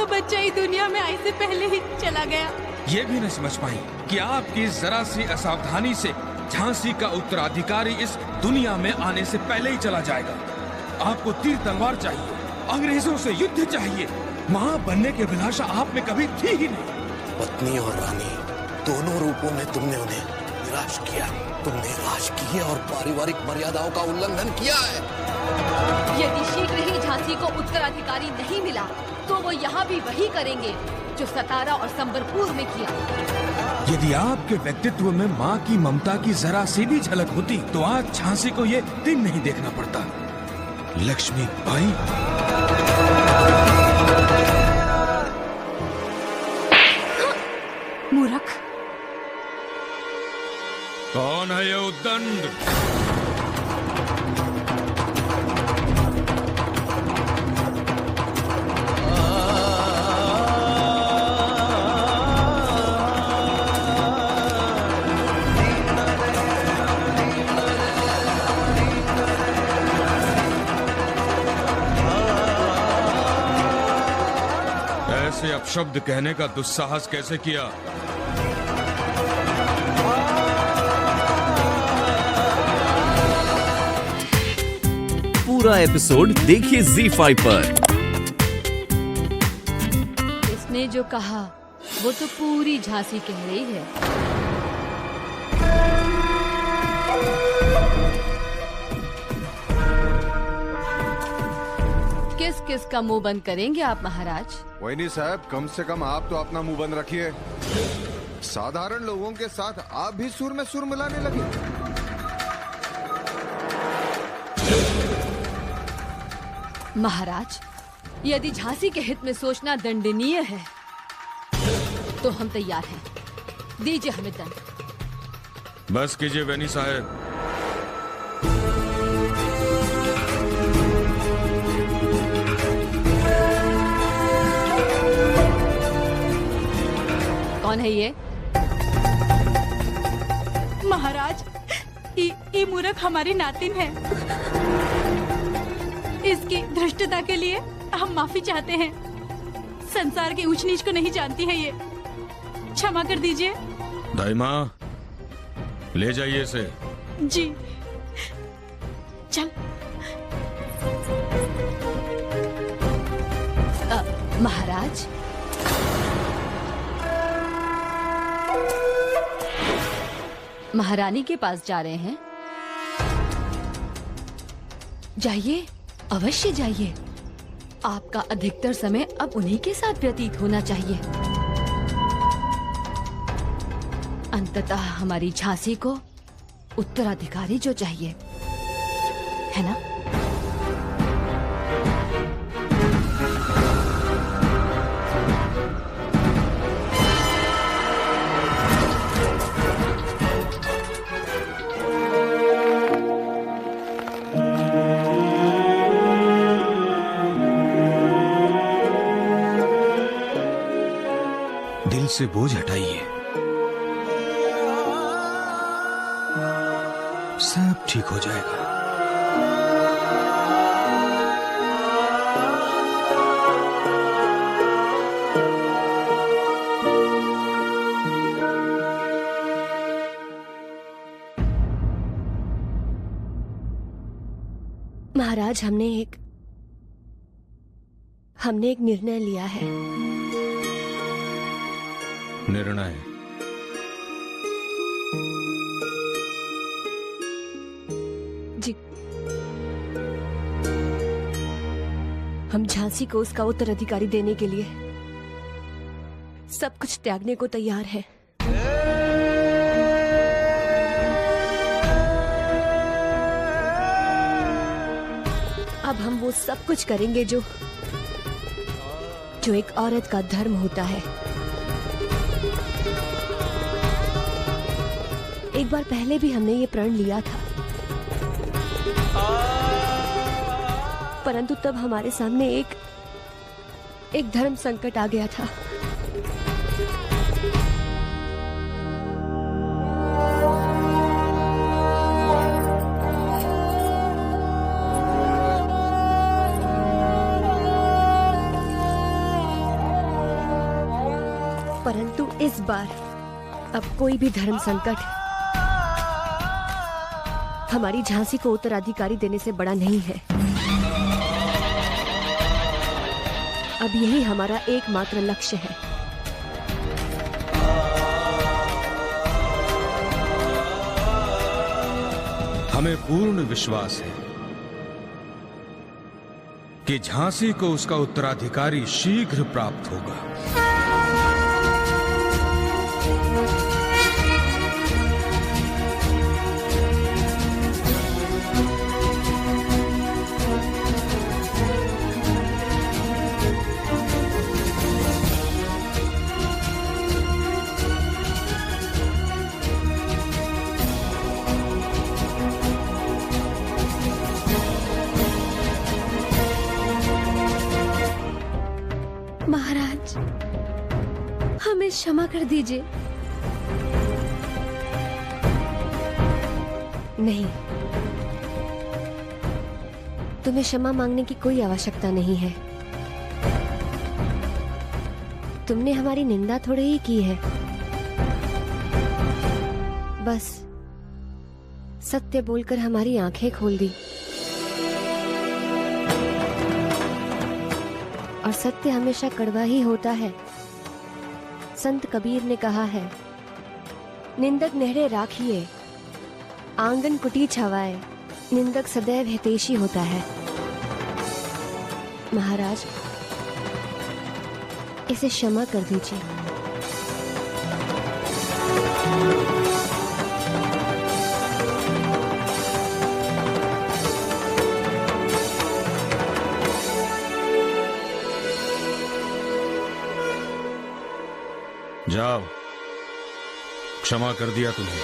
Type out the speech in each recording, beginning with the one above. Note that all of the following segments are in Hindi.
तो बच्चा ही दुनिया में आने से पहले ही चला गया। ये भी न समझ पाई कि आपकी जरा सी असावधानी से झांसी का उत्तराधिकारी इस दुनिया में आने से पहले ही चला जाएगा। आपको तीर तलवार चाहिए, अंग्रेजों से युद्ध चाहिए। माँ बनने की अभिलाषा आप में कभी थी ही नहीं। पत्नी और रानी दोनों रूपों में तुमने उन्हें निराश किया। तुमने राज की और पारिवारिक मर्यादाओं का उल्लंघन किया है। यदि शीघ्र ही झांसी को उत्तराधिकारी नहीं मिला तो वो यहाँ भी वही करेंगे जो सतारा और संबलपुर में किया। यदि आपके व्यक्तित्व में माँ की ममता की जरा सी भी झलक होती तो आज झांसी को ये दिन नहीं देखना पड़ता। लक्ष्मी बाई, मूर्ख। कौन है ये उद्दंड? ऐसे अपशब्द कहने का दुस्साहस कैसे किया? पूरा एपिसोड देखिए ZEE5 पर। इसने जो कहा वो तो पूरी झांसी कह रही है। किस किस का मुंह बंद करेंगे आप महाराज? वही साहब, कम से कम आप तो अपना मुंह बंद रखिए। साधारण लोगों के साथ आप भी सुर में सुर मिलाने लगे। महाराज, यदि झांसी के हित में सोचना दंडनीय है तो हम तैयार हैं। दीजिए हमें दंड। बस कीजिए वैनी साहब। कौन है ये? महाराज, ये मूर्ख हमारी नातिन है। इसकी धृष्टता के लिए हम माफी चाहते हैं। संसार के ऊंच नीच को नहीं जानती है ये। क्षमा कर दीजिए। दाई माँ, ले जाइए इसे। जी चल। महाराज, महारानी के पास जा रहे हैं? जाइए, अवश्य जाइए। आपका अधिकतर समय अब उन्हीं के साथ व्यतीत होना चाहिए। अंततः हमारी झांसी को उत्तराधिकारी जो चाहिए, है ना? दिल से बोझ हटाइए, सब ठीक हो जाएगा। महाराज, हमने एक निर्णय लिया है। निर्णय? जी, हम झांसी को उसका उत्तराधिकारी देने के लिए सब कुछ त्यागने को तैयार हैं। अब हम वो सब कुछ करेंगे जो एक औरत का धर्म होता है। एक बार पहले भी हमने ये प्रण लिया था, परंतु तब हमारे सामने एक धर्म संकट आ गया था। परंतु इस बार अब कोई भी धर्म संकट हमारी झांसी को उत्तराधिकारी देने से बड़ा नहीं है। अब यही हमारा एकमात्र लक्ष्य है। हमें पूर्ण विश्वास है कि झांसी को उसका उत्तराधिकारी शीघ्र प्राप्त होगा। महाराज, हमें क्षमा कर दीजिए। नहीं, तुम्हें क्षमा मांगने की कोई आवश्यकता नहीं है। तुमने हमारी निंदा थोड़ी ही की है, बस सत्य बोलकर हमारी आंखें खोल दी। और सत्य हमेशा कड़वा ही होता है। संत कबीर ने कहा है, निंदक नहरे राखिए, आंगन कुटी छवाए, निंदक सदैव हितैषी होता है। महाराज, इसे क्षमा कर दीजिए। जाओ, क्षमा कर दिया तुम्हें।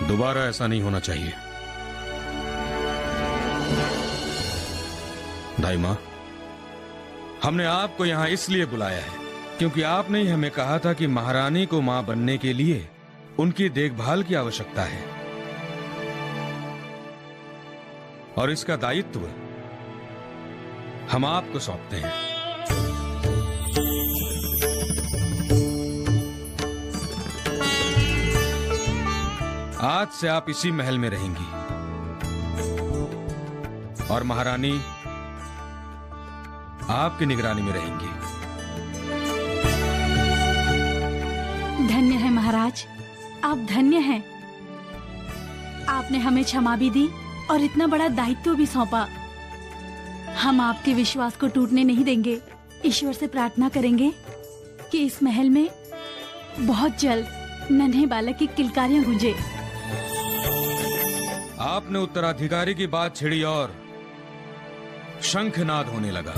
दोबारा ऐसा नहीं होना चाहिए। दाई मां, हमने आपको यहां इसलिए बुलाया है क्योंकि आपने ही हमें कहा था कि महारानी को मां बनने के लिए उनकी देखभाल की आवश्यकता है, और इसका दायित्व हम आपको सौंपते हैं। आज से आप इसी महल में रहेंगी और महारानी आपकी निगरानी में रहेंगी। धन्य है महाराज, आप धन्य हैं। आपने हमें क्षमा भी दी और इतना बड़ा दायित्व भी सौंपा। हम आपके विश्वास को टूटने नहीं देंगे। ईश्वर से प्रार्थना करेंगे कि इस महल में बहुत जल्द नन्हे बालक की किलकारियां गूंजे। आपने उत्तराधिकारी की बात छिड़ी और शंखनाद होने लगा,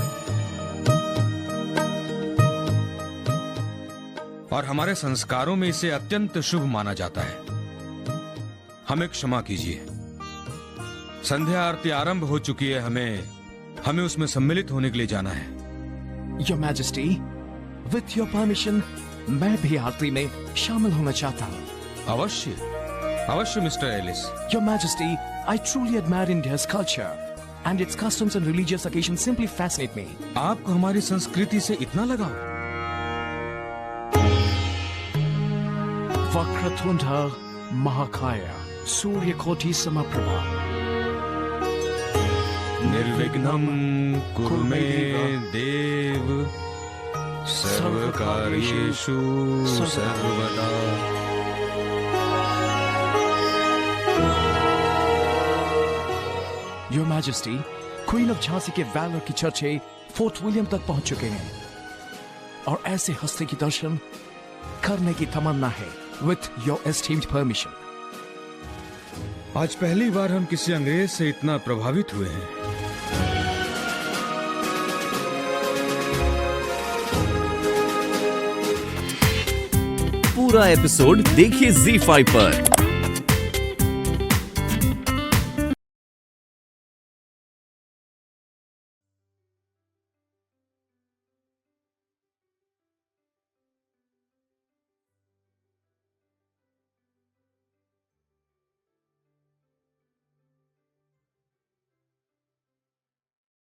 और हमारे संस्कारों में इसे अत्यंत शुभ माना जाता है। हमें क्षमा कीजिए। संध्या आरती आरंभ हो चुकी है, हमें उसमें सम्मिलित होने के लिए जाना है। Your Majesty, with your permission, मैं भी आरती में शामिल होना चाहता हूँ। अवश्य अवश्य mister Ellis. Your Majesty, I truly admire India's culture and its customs and religious occasions simply fascinate me. आपको हमारी संस्कृति से इतना लगाव? वक्रतुंड महाकाय सूर्यकोटि समप्रभा निर्विघ्नं कुरु मे देव सर्वकार्येषु सर्वदा। Your Majesty, queen of Jhansi के वैलर की चर्चे फोर्ट विलियम तक पहुंच चुके हैं और ऐसे हस्ती की दर्शन करने की तमन्ना है। With your esteemed permission. आज पहली बार हम किसी अंग्रेज से इतना प्रभावित हुए हैं। पूरा एपिसोड देखिए ZEE5 पर।